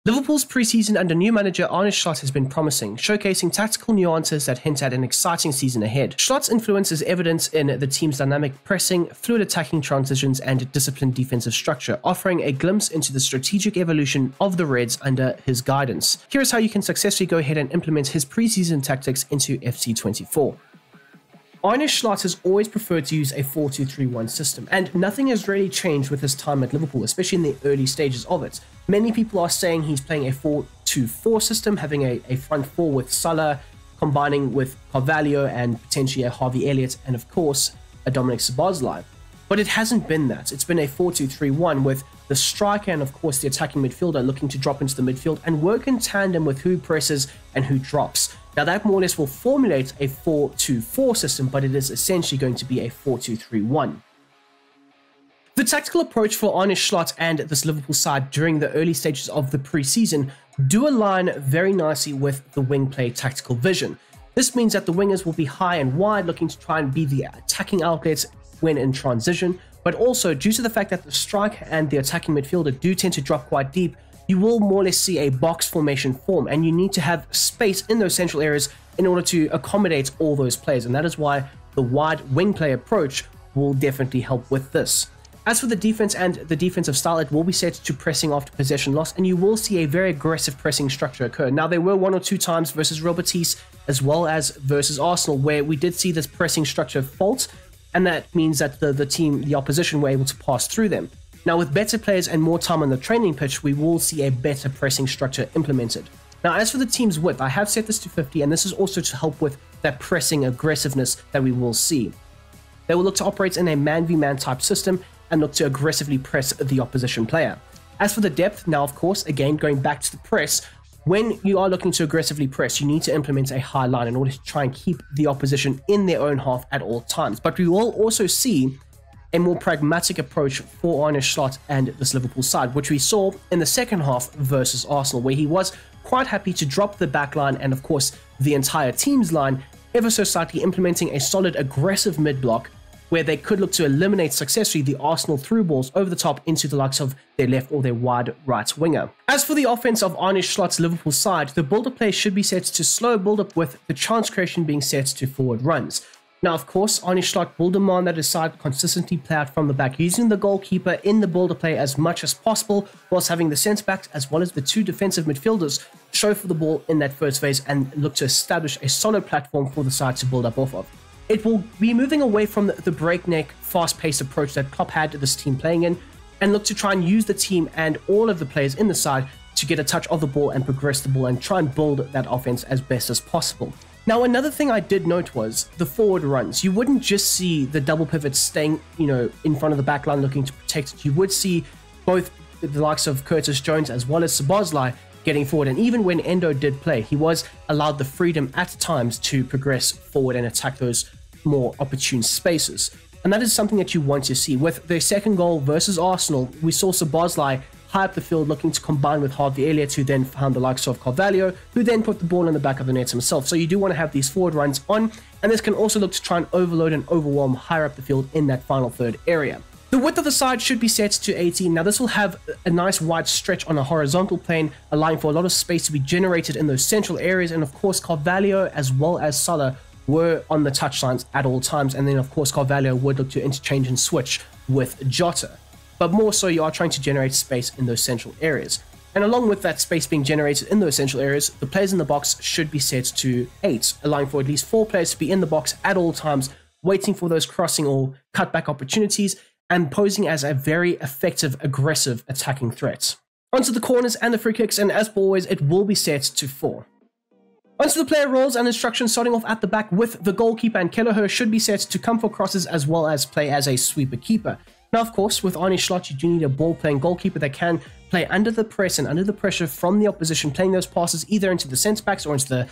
Liverpool's pre-season under new manager Arne Slot has been promising, showcasing tactical nuances that hint at an exciting season ahead. Slot's influence is evident in the team's dynamic pressing, fluid attacking transitions, and disciplined defensive structure, offering a glimpse into the strategic evolution of the Reds under his guidance. Here's how you can successfully go ahead and implement his pre-season tactics into FC24. Arne Slot has always preferred to use a 4-2-3-1 system, and nothing has really changed with his time at Liverpool, especially in the early stages of it. Many people are saying he's playing a 4-2-4 system, having a front four with Salah, combining with Carvalho and potentially a Harvey Elliott, and of course, a Dominic Szoboszlai. But it hasn't been that. It's been a 4-2-3-1 with the striker and of course the attacking midfielder looking to drop into the midfield and work in tandem with who presses and who drops. Now that more or less will formulate a 4-2-4 system, but it is essentially going to be a 4-2-3-1. The tactical approach for Arne Slot and this Liverpool side during the early stages of the pre-season do align very nicely with the wing play tactical vision. This means that the wingers will be high and wide, looking to try and be the attacking outlets when in transition, but also due to the fact that the striker and the attacking midfielder do tend to drop quite deep, you will more or less see a box formation form, and you need to have space in those central areas in order to accommodate all those players, and that is why the wide wing play approach will definitely help with this. As for the defense and the defensive style, it will be set to pressing after possession loss, and you will see a very aggressive pressing structure occur. Now, there were one or two times versus Real Betis as well as versus Arsenal where we did see this pressing structure fault, and that means that the opposition were able to pass through them. Now, with better players and more time on the training pitch, we will see a better pressing structure implemented. Now, as for the team's width, I have set this to 50, and this is also to help with that pressing aggressiveness that we will see. They will look to operate in a man-v-man type system and look to aggressively press the opposition player. As for the depth, now of course, again going back to the press, when you are looking to aggressively press, you need to implement a high line in order to try and keep the opposition in their own half at all times. But we will also see a more pragmatic approach for Arne Slot and this Liverpool side, which we saw in the second half versus Arsenal, where he was quite happy to drop the back line and of course the entire team's line ever so slightly, implementing a solid aggressive mid-block where they could look to eliminate successfully the Arsenal through balls over the top into the likes of their left or their wide right winger. As for the offense of Arne Slot's Liverpool side, the build-up play should be set to slow build-up with the chance creation being set to forward runs. Now, of course, Arne Slot will demand that his side consistently play out from the back, using the goalkeeper in the build-up play as much as possible, whilst having the centre-backs as well as the two defensive midfielders show for the ball in that first phase and look to establish a solid platform for the side to build up off of. It will be moving away from the breakneck, fast-paced approach that Klopp had this team playing in, and look to try and use the team and all of the players in the side to get a touch of the ball and progress the ball and try and build that offense as best as possible. Now, another thing I did note was the forward runs. You wouldn't just see the double pivot staying, in front of the back line looking to protect it. You would see both the likes of Curtis Jones as well as Szoboszlai getting forward, and even when Endo did play, he was allowed the freedom at times to progress forward and attack those more opportune spaces. And that is something that you want to see. With their second goal versus Arsenal, we saw Szoboszlai high up the field looking to combine with Harvey Elliott, who then found the likes of Carvalho, who then put the ball in the back of the net himself. So you do want to have these forward runs on, and this can also look to try and overload and overwhelm higher up the field in that final third area. The width of the side should be set to 18. Now, this will have a nice wide stretch on a horizontal plane, allowing for a lot of space to be generated in those central areas. And of course, Carvalho as well as Salah were on the touchlines at all times. And then, of course, Carvalho would look to interchange and switch with Jota. But more so, you are trying to generate space in those central areas. And along with that space being generated in those central areas, the players in the box should be set to 8, allowing for at least 4 players to be in the box at all times, waiting for those crossing or cutback opportunities, and posing as a very effective, aggressive attacking threat. Onto the corners and the free kicks, and as always, it will be set to 4. Onto the player roles and instructions, starting off at the back with the goalkeeper, and Kelleher should be set to come for crosses as well as play as a sweeper keeper. Now, of course, with Arne Slot, you do need a ball-playing goalkeeper that can play under the press and under the pressure from the opposition, playing those passes either into the centre-backs or into the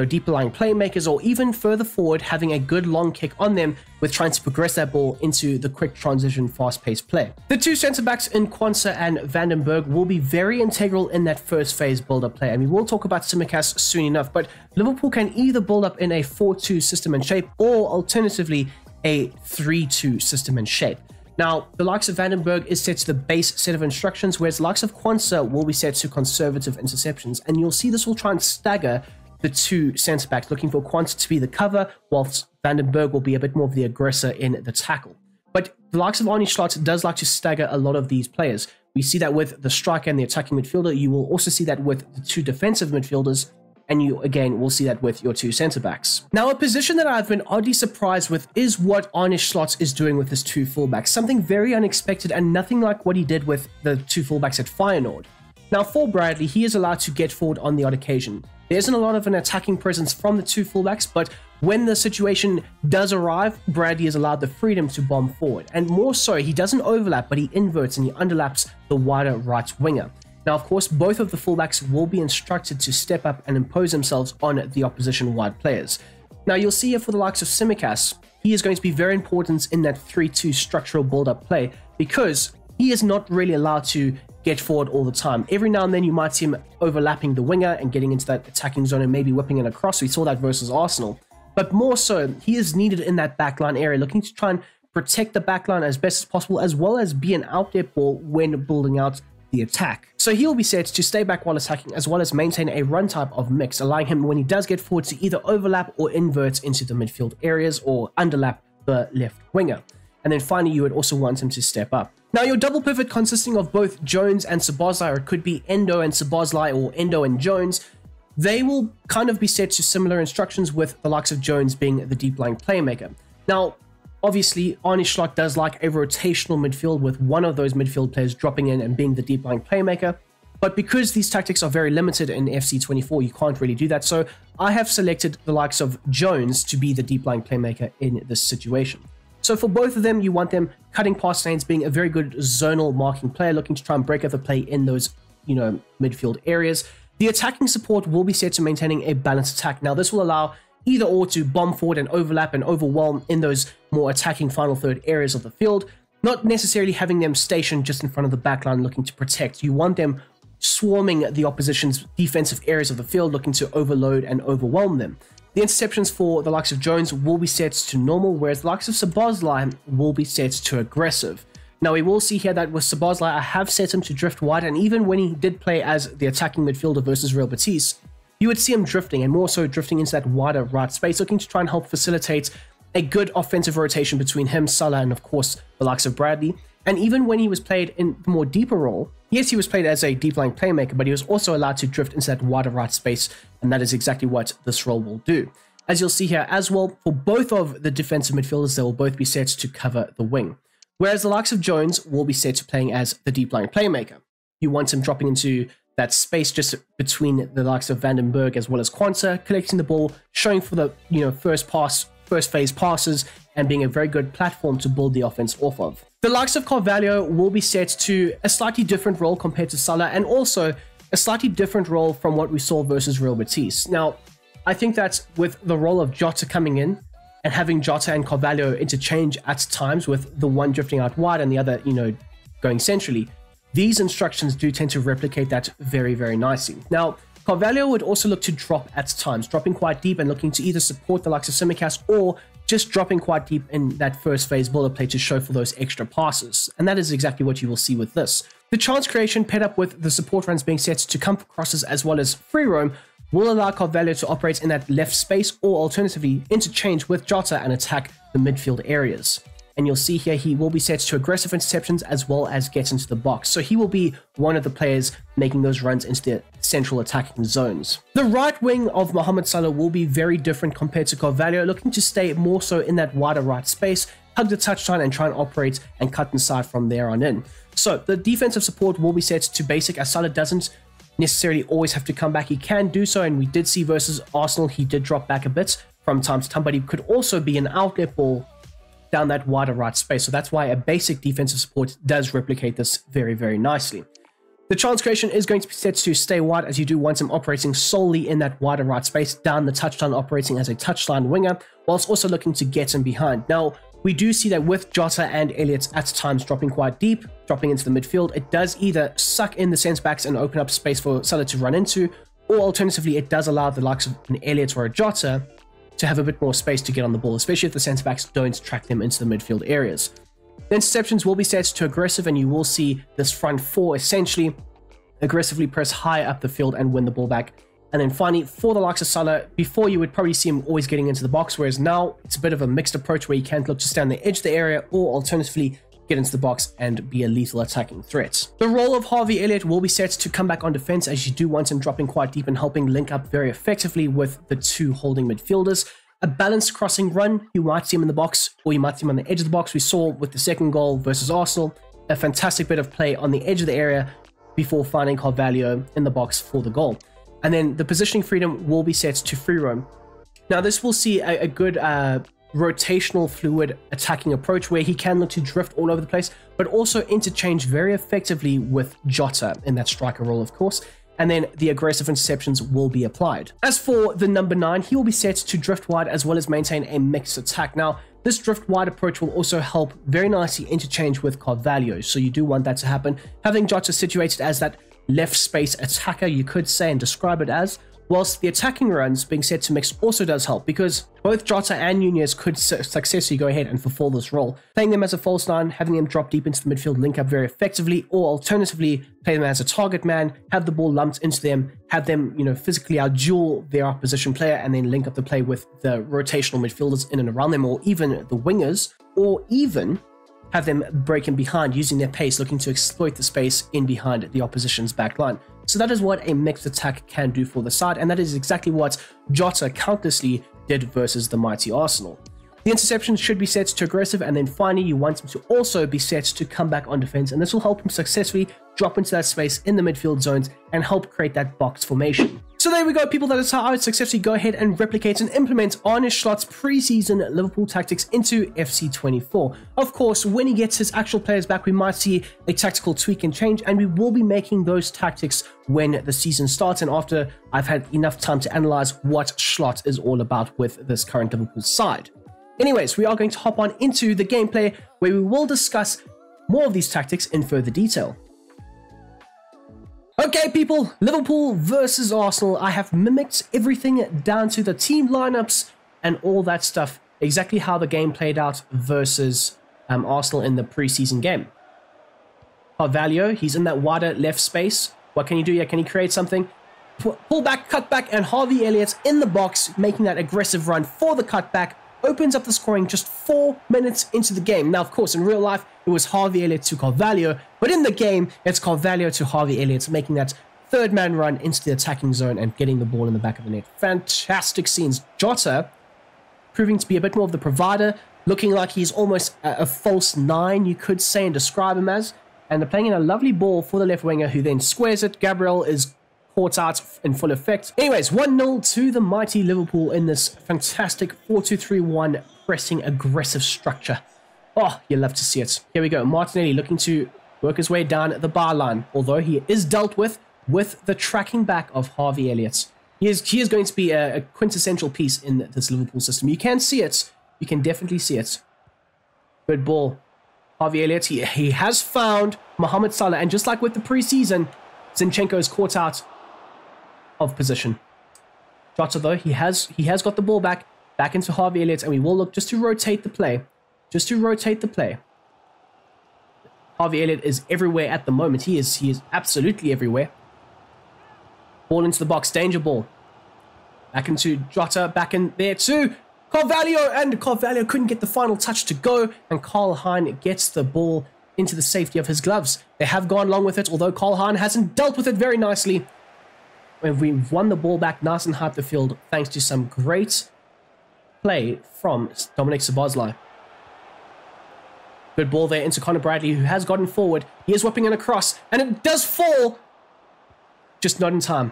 deeper lying playmakers, or even further forward, having a good long kick on them with trying to progress that ball into the quick transition, fast-paced play. The two centre-backs in Quansah and Vandenberg will be very integral in that first phase build-up play. And we will talk about Tsimikas soon enough, but Liverpool can either build up in a 4-2 system and shape, or alternatively, a 3-2 system and shape. Now, the likes of Vandenberg is set to the base set of instructions, whereas the likes of Quansah will be set to conservative interceptions, and you'll see this will try and stagger the two centre-backs, looking for Quansah to be the cover, whilst Vandenberg will be a bit more of the aggressor in the tackle. But the likes of Arne Slot does like to stagger a lot of these players. We see that with the striker and the attacking midfielder. You will also see that with the two defensive midfielders, and you again will see that with your two centre-backs. Now, a position that I've been oddly surprised with is what Arne Slot is doing with his two fullbacks. Something very unexpected and nothing like what he did with the two fullbacks at Feyenoord. Now, for Bradley, he is allowed to get forward on the odd occasion. There isn't a lot of an attacking presence from the two fullbacks, but when the situation does arrive, Bradley is allowed the freedom to bomb forward. And more so, he doesn't overlap, but he inverts and he underlaps the wider right winger. Now, of course, both of the fullbacks will be instructed to step up and impose themselves on the opposition wide players. Now, you'll see here for the likes of Tsimikas, he is going to be very important in that 3-2 structural build-up play because he is not really allowed to get forward all the time. Every now and then you might see him overlapping the winger and getting into that attacking zone and maybe whipping it across. We saw that versus Arsenal. But more so, he is needed in that backline area, looking to try and protect the backline as best as possible, as well as be an outlet ball when building out the attack. So he'll be set to stay back while attacking, as well as maintain a run type of mix, allowing him when he does get forward to either overlap or invert into the midfield areas or underlap the left winger. And then finally, you would also want him to step up. Now, your double pivot consisting of both Jones and Szoboszlai, or it could be Endo and Szoboszlai or Endo and Jones, they will kind of be set to similar instructions, with the likes of Jones being the deep lying playmaker. Now, obviously, Arne Slot does like a rotational midfield, with one of those midfield players dropping in and being the deep lying playmaker. But because these tactics are very limited in FC24, you can't really do that. So I have selected the likes of Jones to be the deep lying playmaker in this situation. So for both of them, you want them cutting past lanes, being a very good zonal marking player, looking to try and break up the play in those, midfield areas. The attacking support will be set to maintaining a balanced attack. Now, this will allow either or to bomb forward and overlap and overwhelm in those more attacking final third areas of the field, not necessarily having them stationed just in front of the backline looking to protect. You want them swarming the opposition's defensive areas of the field, looking to overload and overwhelm them. The interceptions for the likes of Jones will be set to normal, whereas the likes of Szoboszlai will be set to aggressive. Now, we will see here that with Szoboszlai, I have set him to drift wide, and even when he did play as the attacking midfielder versus Real Betis, you would see him drifting, and more so drifting into that wider right space, looking to try and help facilitate a good offensive rotation between him, Salah, and of course the likes of Bradley. And even when he was played in the more deeper role, yes, he was played as a deep lying playmaker, but he was also allowed to drift into that wider right space, and that is exactly what this role will do. As you'll see here as well, for both of the defensive midfielders, they will both be set to cover the wing. Whereas the likes of Jones will be set to playing as the deep lying playmaker. You want him dropping into that space just between the likes of Vandenberg as well as Quansah, collecting the ball, showing for the first phase passes, and being a very good platform to build the offense off of. The likes of Carvalho will be set to a slightly different role compared to Salah, and also a slightly different role from what we saw versus Real Betis. Now, I think that with the role of Jota coming in and having Jota and Carvalho interchange at times, with the one drifting out wide and the other, going centrally, these instructions do tend to replicate that very, very nicely. Now, Carvalho would also look to drop at times, dropping quite deep and looking to either support the likes of Tsimikas or just dropping quite deep in that first phase build-up play to show for those extra passes. And that is exactly what you will see with this. The chance creation paired up with the support runs being set to come for crosses as well as free roam will allow Carvalho to operate in that left space, or alternatively interchange with Jota and attack the midfield areas. And you'll see here he will be set to aggressive interceptions as well as get into the box. So he will be one of the players making those runs into the central attacking zones. The right wing of Mohamed Salah will be very different compared to Carvalho, looking to stay more so in that wider right space, hug the touchline and try and operate and cut inside from there on in. So the defensive support will be set to basic, as Salah doesn't necessarily always have to come back. He can do so, and we did see versus Arsenal he did drop back a bit from time to time, but he could also be an outlet ball down that wider right space. So that's why a basic defensive support does replicate this very, very nicely. The chance creation is going to be set to stay wide, as you do want him operating solely in that wider right space, down the touchline, operating as a touchline winger, whilst also looking to get him behind. Now, we do see that with Jota and Elliott at times dropping quite deep, dropping into the midfield, it does either suck in the centre backs and open up space for Salah to run into, or alternatively, it does allow the likes of an Elliott or a Jota to have a bit more space to get on the ball, especially if the centre backs don't track them into the midfield areas. The interceptions will be set to aggressive, and you will see this front four essentially aggressively press high up the field and win the ball back. And then finally, for the likes of Salah, before you would probably see him always getting into the box, whereas now it's a bit of a mixed approach where you can look to stay on the edge of the area or alternatively get into the box and be a lethal attacking threat. The role of Harvey Elliott will be set to come back on defense, as you do want him dropping quite deep and helping link up very effectively with the two holding midfielders. A balanced crossing run, you might see him in the box or you might see him on the edge of the box. We saw with the second goal versus Arsenal, a fantastic bit of play on the edge of the area before finding Carvalho in the box for the goal. And then the positioning freedom will be set to free roam. Now this will see a good rotational fluid attacking approach where he can look to drift all over the place, but also interchange very effectively with Jota in that striker role, of course. And then the aggressive interceptions will be applied. As for the number 9, he will be set to drift wide as well as maintain a mixed attack. Now, this drift wide approach will also help very nicely interchange with Carvalho, so you do want that to happen. Having Jota situated as that left space attacker, you could say and describe it as, whilst the attacking runs being set to mix also does help, because both Jota and Nunez could successfully go ahead and fulfill this role. Playing them as a false 9, having them drop deep into the midfield, link up very effectively, or alternatively play them as a target man, have the ball lumped into them, have them, physically outduel their opposition player, and then link up the play with the rotational midfielders in and around them, or even the wingers, or even have them break in behind using their pace, looking to exploit the space in behind the opposition's back line. So that is what a mixed attack can do for the side, and that is exactly what Jota countlessly did versus the mighty Arsenal. The interceptions should be set to aggressive, and then finally you want him to also be set to come back on defense, and this will help him successfully drop into that space in the midfield zones and help create that box formation. So there we go, people. That is how I would successfully go ahead and replicate and implement Arne Slot's preseason Liverpool tactics into FC24. Of course, when he gets his actual players back, we might see a tactical tweak and change, and we will be making those tactics when the season starts and after I've had enough time to analyze what Slot is all about with this current Liverpool side. Anyways, we are going to hop on into the gameplay where we will discuss more of these tactics in further detail. Okay, people, Liverpool versus Arsenal. I have mimicked everything down to the team lineups and all that stuff, exactly how the game played out versus Arsenal in the preseason game. Carvalho, he's in that wider left space. What can he do here? Can he create something? Pull back, cut back, and Harvey Elliott in the box, making that aggressive run for the cutback, opens up the scoring just 4 minutes into the game. Now, of course, in real life, it was Harvey Elliott to Carvalho, but in the game, it's Carvalho to Harvey Elliott, making that third man run into the attacking zone and getting the ball in the back of the net. Fantastic scenes. Jota proving to be a bit more of the provider, looking like he's almost a false 9, you could say, and describe him as. And they're playing in a lovely ball for the left winger, who then squares it. Gabriel is caught out in full effect. Anyways, 1-0 to the mighty Liverpool in this fantastic 4-2-3-1 pressing aggressive structure. Oh, you love to see it. Here we go. Martinelli looking to work his way down the bar line, although he is dealt with the tracking back of Harvey Elliott. He is going to be a quintessential piece in this Liverpool system. You can see it. You can definitely see it. Good ball. Harvey Elliott, he has found Mohamed Salah, and just like with the preseason, Zinchenko is caught out of position. Jota, though, he has got the ball back into Harvey Elliott, and we will look just to rotate the play. Just to rotate the play. Harvey Elliott is everywhere at the moment. He is absolutely everywhere. Ball into the box, danger ball. Back into Jota, back in there too. Carvalho, and Carvalho couldn't get the final touch to go, and Karl Hein gets the ball into the safety of his gloves. They have gone long with it, although Karl Hein hasn't dealt with it very nicely. And we've won the ball back nice and high up the field thanks to some great play from Dominic Szoboszlai. Good ball there into Conor Bradley, who has gotten forward. He is whipping in across, and it does fall, just not in time.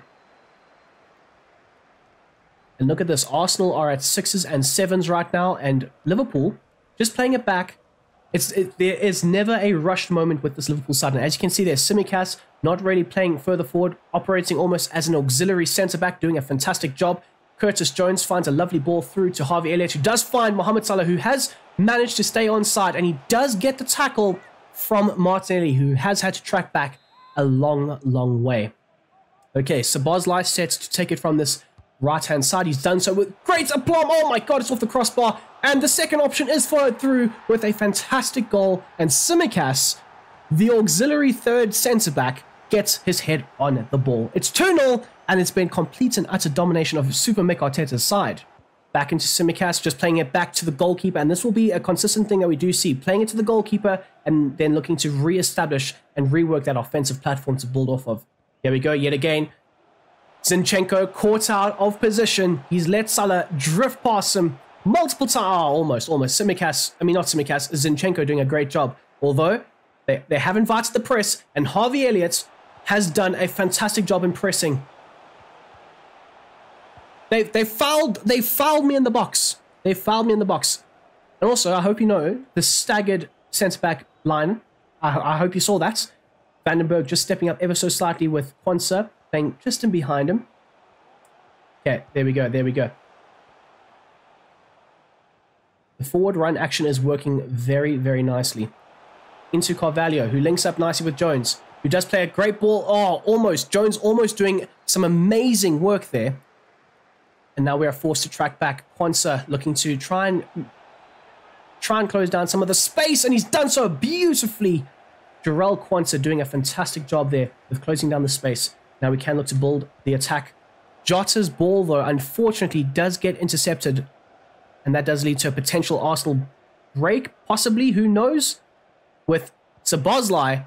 And look at this. Arsenal are at 6s and 7s right now, and Liverpool just playing it back. There is never a rushed moment with this Liverpool side. And as you can see there, Tsimikas not really playing further forward, operating almost as an auxiliary centre-back, doing a fantastic job. Curtis Jones finds a lovely ball through to Harvey Elliott, who does find Mohamed Salah, who has managed to stay on side, and he does get the tackle from Martinelli, who has had to track back a long, long way. Okay, Szoboszlai set to take it from this right-hand side. He's done so with great aplomb. Oh my god, it's off the crossbar. And the second option is followed through with a fantastic goal. And Tsimikas, the auxiliary third centre-back, gets his head on the ball. It's 2-0, and it's been complete and utter domination of Super Mick Arteta's side. Back into Tsimikas, just playing it back to the goalkeeper. And this will be a consistent thing that we do see. Playing it to the goalkeeper and then looking to re-establish and rework that offensive platform to build off of. Here we go, yet again. Zinchenko caught out of position. He's let Salah drift past him multiple times. Oh, almost. Tsimikas, not Tsimikas, Zinchenko doing a great job. Although, they have invited the press, and Harvey Elliott has done a fantastic job in pressing. They fouled me in the box. They fouled me in the box. And also, I hope you know, the staggered centre-back line, I hope you saw that. Vandenberg just stepping up ever so slightly with Quansah playing just in behind him. Okay, there we go. The forward run action is working very, very nicely. Into Carvalho, who links up nicely with Jones, who does play a great ball. Oh, almost. Jones almost doing some amazing work there. And now we are forced to track back. Quansah looking to try and close down some of the space, and he's done so beautifully. Jarrell Quansah doing a fantastic job there with closing down the space. Now we can look to build the attack. Jota's ball, though, unfortunately does get intercepted, and that does lead to a potential Arsenal break, possibly, who knows, with Szoboszlai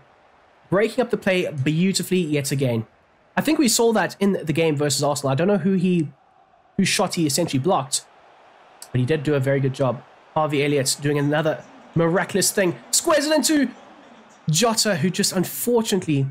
breaking up the play beautifully yet again. I think we saw that in the game versus Arsenal. I don't know whose shot he essentially blocked, but he did do a very good job. Harvey Elliott doing another miraculous thing. Squares it into Jota, who just unfortunately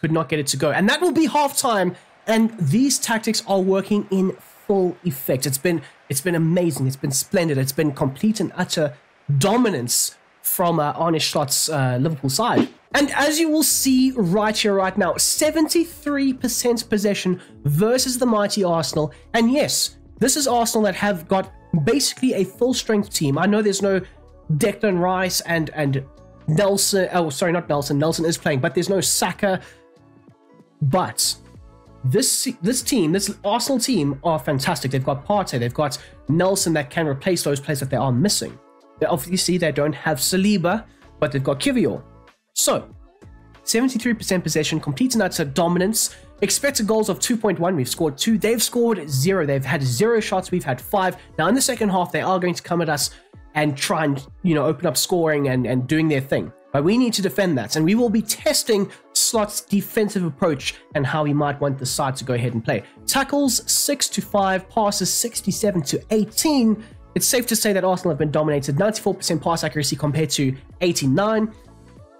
could not get it to go. And that will be half-time, and these tactics are working in full effect. It's been amazing. It's been splendid. It's been complete and utter dominance from Arne Slot's Liverpool side. And as you will see right here, right now, 73% possession versus the mighty Arsenal. And yes, this is Arsenal that have got basically a full-strength team. I know there's no Declan Rice and Nelson. Oh, sorry, not Nelson. Nelson is playing, but there's no Saka. But this team, this Arsenal team, are fantastic. They've got Partey, they've got Nelson that can replace those players that they are missing. Obviously, they don't have Saliba, but they've got Kiwior. So, 73% possession, complete and utter dominance. Expected goals of 2.1. We've scored 2. They've scored 0. They've had 0 shots. We've had 5. Now, in the second half, they are going to come at us and try and, open up scoring and doing their thing. But we need to defend that. And we will be testing Slot's defensive approach and how he might want the side to go ahead and play. Tackles 6-5, passes 67-18. It's safe to say that Arsenal have been dominated. 94% pass accuracy compared to 89.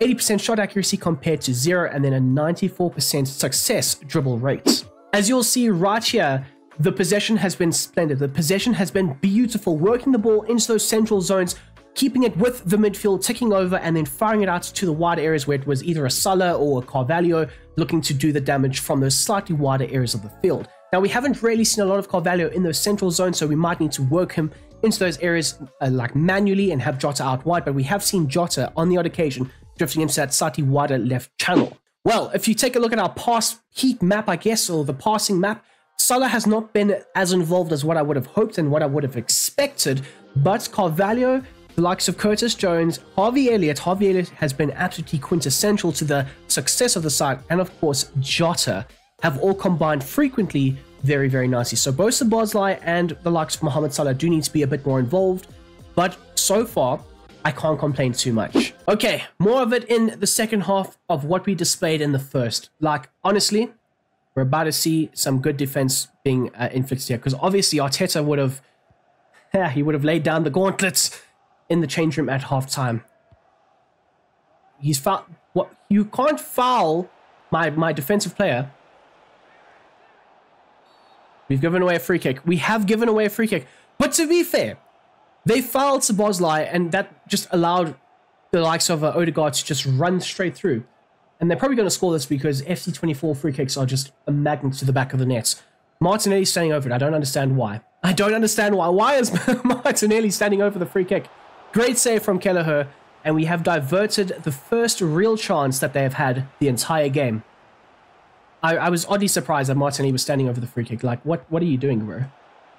80% shot accuracy compared to 0, and then a 94% success dribble rate. As you'll see right here, the possession has been splendid. The possession has been beautiful, working the ball into those central zones, keeping it with the midfield, ticking over, and then firing it out to the wide areas where it was either a Salah or a Carvalho looking to do the damage from those slightly wider areas of the field. Now, we haven't really seen a lot of Carvalho in those central zones, so we might need to work him into those areas like manually and have Jota out wide, but we have seen Jota on the odd occasion drifting into that slightly wider left channel. Well, if you take a look at our pass heat map, I guess, or the passing map, Salah has not been as involved as what I would have hoped and what I would have expected, but Carvalho, the likes of Curtis Jones, Harvey Elliott has been absolutely quintessential to the success of the side, and of course, Jota have all combined frequently very, very nicely. So both Szoboszlai and the likes of Mohamed Salah do need to be a bit more involved, but so far, I can't complain too much. Okay, more of it in the second half of what we displayed in the first. Like, honestly, we're about to see some good defense being inflicted here, because obviously Arteta would have laid down the gauntlets in the change room at halftime. He's foul. What? You can't foul my defensive player. We've given away a free kick. We have given away a free kick. But to be fair, they fouled Szoboszlai, and that just allowed the likes of Odegaard to just run straight through. And they're probably going to score this because FC24 free kicks are just a magnet to the back of the net. Martinelli standing over it. I don't understand why. Why is Martinelli standing over the free kick? Great save from Kelleher, and we have diverted the first real chance that they have had the entire game. I was oddly surprised that Martinelli was standing over the free kick. Like, what are you doing, bro?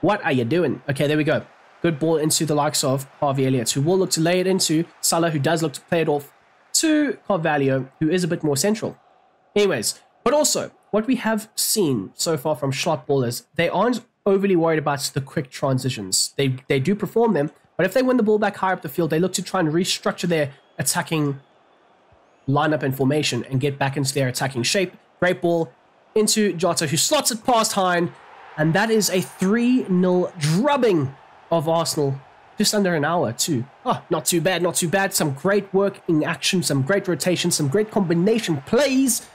What are you doing? Okay, there we go. Good ball into the likes of Harvey Elliott, who will look to lay it into Salah, who does look to play it off to Carvalho, who is a bit more central. Anyways, but also, what we have seen so far from Slot ballers, they aren't overly worried about the quick transitions. They do perform them, but if they win the ball back higher up the field, they look to try and restructure their attacking lineup and formation and get back into their attacking shape. Great ball into Jota, who slots it past Hine, and that is a 3-0 drubbing of Arsenal. Just under an hour too. Oh, not too bad, not too bad. Some great work in action, some great rotation, some great combination plays.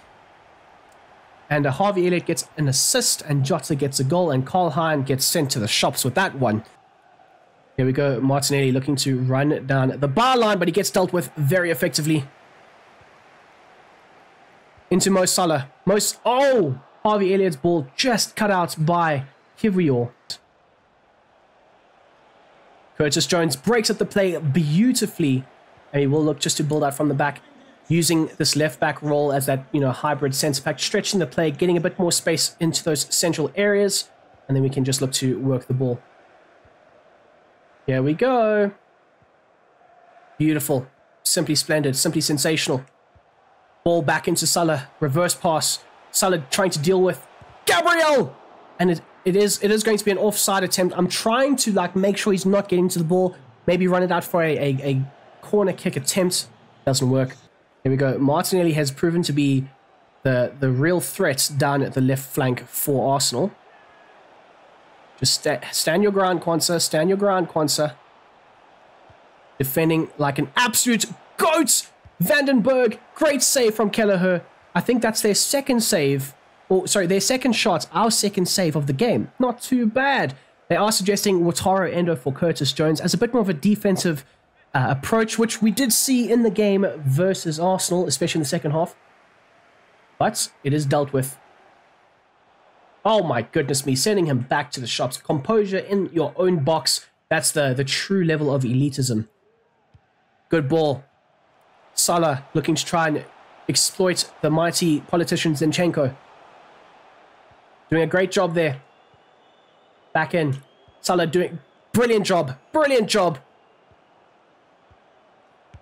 And Harvey Elliott gets an assist, and Jota gets a goal, and Karl Hein gets sent to the shops with that one. Here we go, Martinelli looking to run down the bar line, but he gets dealt with very effectively. Into Mo Salah. Oh! Harvey Elliott's ball just cut out by Kiwior. Curtis Jones breaks up the play beautifully, and he will look just to build out from the back, using this left-back role as that, hybrid centre-back, stretching the play, getting a bit more space into those central areas, and then we can just look to work the ball. Here we go. Beautiful. Simply splendid. Simply sensational. Ball back into Salah. Reverse pass. Salah trying to deal with Gabriel! And it is going to be an offside attempt. I'm trying to make sure he's not getting to the ball. Maybe run it out for a corner kick attempt. Doesn't work. Here we go. Martinelli has proven to be the real threat down at the left flank for Arsenal. Just stand your ground, Kwanzaa. Stand your ground, Kwanzaa. Defending like an absolute goat. Vandenberg. Great save from Kelleher. I think that's their second save. Or, sorry, their second shot. Our second save of the game. Not too bad. They are suggesting Wataru Endo for Curtis Jones as a bit more of a defensive approach, which we did see in the game versus Arsenal, especially in the second half. But it is dealt with. Oh my goodness me, sending him back to the shops. Composure in your own box. That's the true level of elitism. Good ball. Salah looking to try and exploit the mighty politician Zinchenko. Doing a great job there. Back in. Salah doing brilliant job. Brilliant job.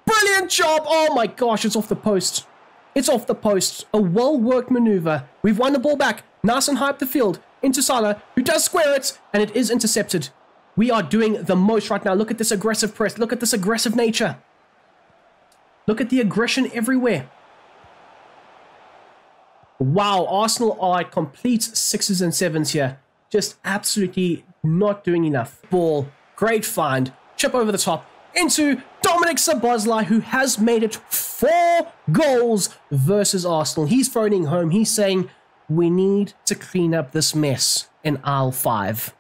Brilliant job. Oh my gosh, it's off the post. It's off the post. A well-worked maneuver. We've won the ball back. Nice and high up the field. Into Salah, who does square it, and it is intercepted. We are doing the most right now. Look at this aggressive press. Look at this aggressive nature. Look at the aggression everywhere. Wow, Arsenal are at complete 6s and 7s here. Just absolutely not doing enough. Ball, great find. Chip over the top. Into Dominic Szoboszlai, who has made it 4 goals versus Arsenal. He's phoning home. He's saying, we need to clean up this mess in aisle 5.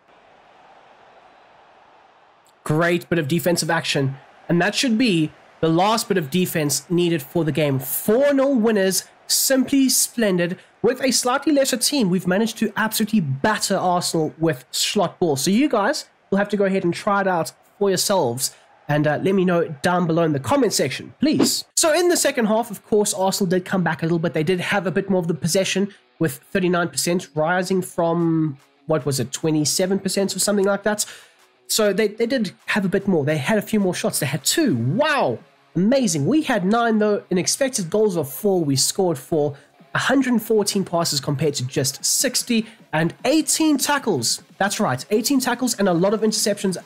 Great bit of defensive action. And that should be the last bit of defense needed for the game. 4-0 winners. Simply splendid. With a slightly lesser team, we've managed to absolutely batter Arsenal with slot ball. So you guys will have to go ahead and try it out for yourselves. And let me know down below in the comment section, please. So in the second half, of course, Arsenal did come back a little bit. They did have a bit more of the possession with 39%, rising from, what was it, 27% or something like that. So they did have a bit more. They had a few more shots. They had 2. Wow. Amazing. We had 9, though. In expected goals of 4, we scored 4. 114 passes compared to just 60. And 18 tackles. That's right. 18 tackles and a lot of interceptions.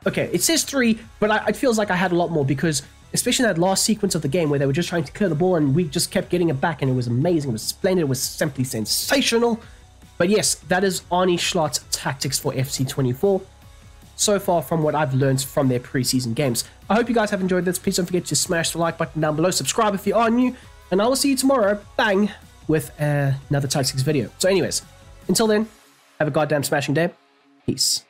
Okay, it says 3, but it feels like I had a lot more because, especially in that last sequence of the game where they were just trying to clear the ball and we just kept getting it back and it was amazing. It was splendid. It was simply sensational. But yes, that is Arne Slot tactics for FC24. So far from what I've learned from their preseason games. I hope you guys have enjoyed this. Please don't forget to smash the like button down below. Subscribe if you are new. And I will see you tomorrow, bang, with another tactics video. So anyways, until then, have a goddamn smashing day. Peace.